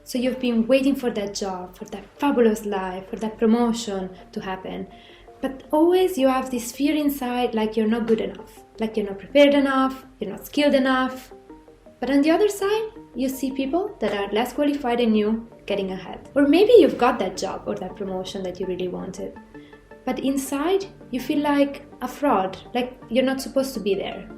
So you've been waiting for that job, for that fabulous life, for that promotion to happen. But always you have this fear inside, like you're not good enough, like you're not prepared enough, you're not skilled enough. But on the other side, you see people that are less qualified than you getting ahead. Or maybe you've got that job or that promotion that you really wanted. But inside, you feel like a fraud, like you're not supposed to be there.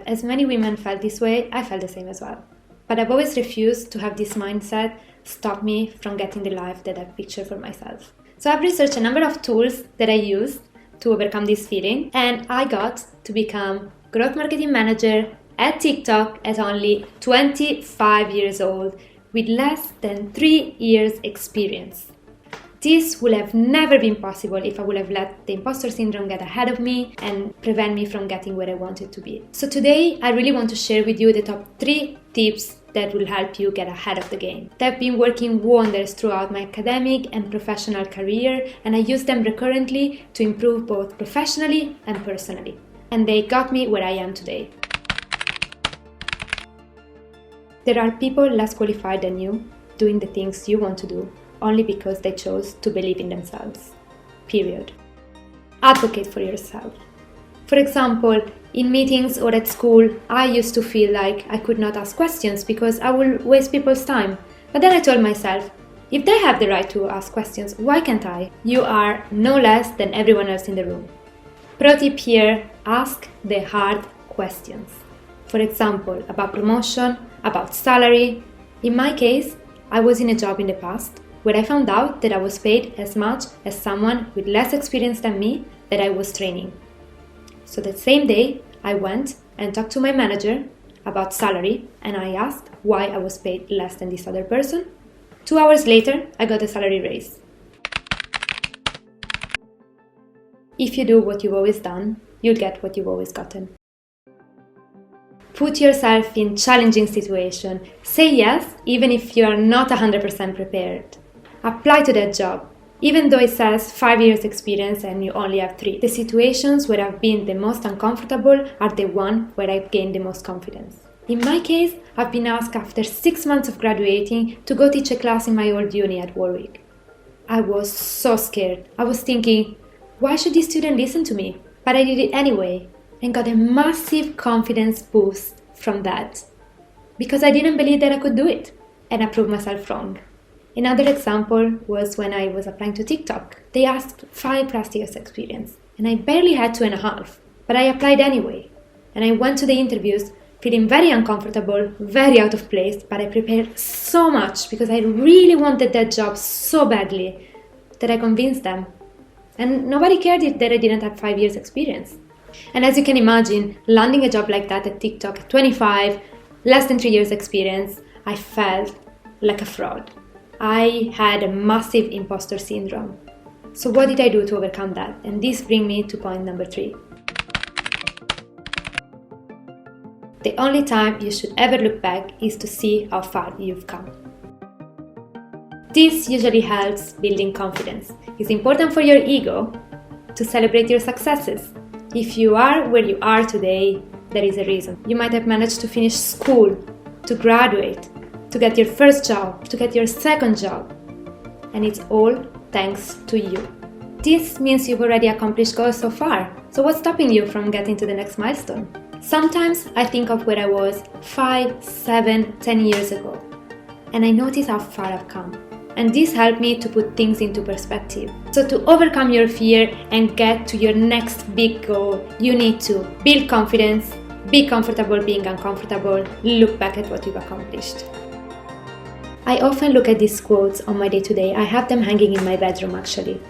As many women felt this way, I felt the same as well. But I've always refused to have this mindset stop me from getting the life that I've pictured for myself. So I've researched a number of tools that I used to overcome this feeling, and I got to become growth marketing manager at TikTok at only 25 years old with less than 3 years experience. This would have never been possible if I would have let the imposter syndrome get ahead of me and prevent me from getting where I wanted to be. So today, I really want to share with you the top 3 tips that will help you get ahead of the game. They've been working wonders throughout my academic and professional career, and I use them recurrently to improve both professionally and personally. And they got me where I am today. There are people less qualified than you doing the things you want to do only because they chose to believe in themselves. Period. Advocate for yourself. For example, in meetings or at school, I used to feel like I could not ask questions because I will waste people's time. But then I told myself, if they have the right to ask questions, why can't I? You are no less than everyone else in the room. Pro tip here, ask the hard questions. For example, about promotion, about salary. In my case, I was in a job in the past where I found out that I was paid as much as someone with less experience than me that I was training. So that same day, I went and talked to my manager about salary, and I asked why I was paid less than this other person. 2 hours later, I got a salary raise. If you do what you've always done, you'll get what you've always gotten. Put yourself in challenging situations. Say yes, even if you are not 100% prepared. Apply to that job, even though it says 5 years experience and you only have 3. The situations where I've been the most uncomfortable are the one where I've gained the most confidence. In my case, I've been asked after 6 months of graduating to go teach a class in my old uni at Warwick. I was so scared. I was thinking, why should this student listen to me? But I did it anyway and got a massive confidence boost from that because I didn't believe that I could do it, and I proved myself wrong. Another example was when I was applying to TikTok. They asked 5+ years experience, and I barely had 2.5, but I applied anyway. And I went to the interviews feeling very uncomfortable, very out of place, but I prepared so much because I really wanted that job so badly that I convinced them. And nobody cared that I didn't have 5 years experience. And as you can imagine, landing a job like that at TikTok at 25, less than 3 years experience, I felt like a fraud. I had a massive imposter syndrome. So what did I do to overcome that? And this brings me to point number 3. The only time you should ever look back is to see how far you've come. This usually helps building confidence. It's important for your ego to celebrate your successes. If you are where you are today, there is a reason. You might have managed to finish school, to graduate, to get your first job, to get your second job. And it's all thanks to you. This means you've already accomplished goals so far. So what's stopping you from getting to the next milestone? Sometimes I think of where I was 5, 7, 10 years ago, and I notice how far I've come. And this helped me to put things into perspective. So to overcome your fear and get to your next big goal, you need to build confidence, be comfortable being uncomfortable, look back at what you've accomplished. I often look at these quotes on my day-to-day. I have them hanging in my bedroom actually.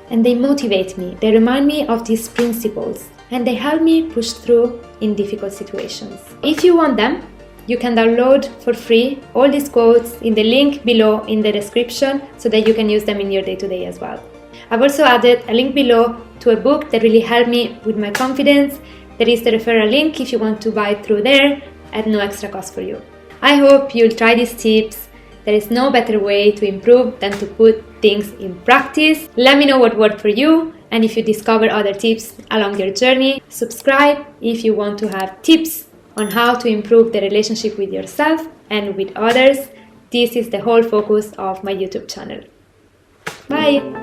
And they motivate me. They remind me of these principles and they help me push through in difficult situations. If you want them, you can download for free all these quotes in the link below in the description so that you can use them in your day-to-day as well. I've also added a link below to a book that really helped me with my confidence. There is the referral link if you want to buy it through there at no extra cost for you. I hope you'll try these tips. There is no better way to improve than to put things in practice. Let me know what worked for you, and if you discover other tips along your journey, subscribe if you want to have tips on how to improve the relationship with yourself and with others. This is the whole focus of my YouTube channel. Bye!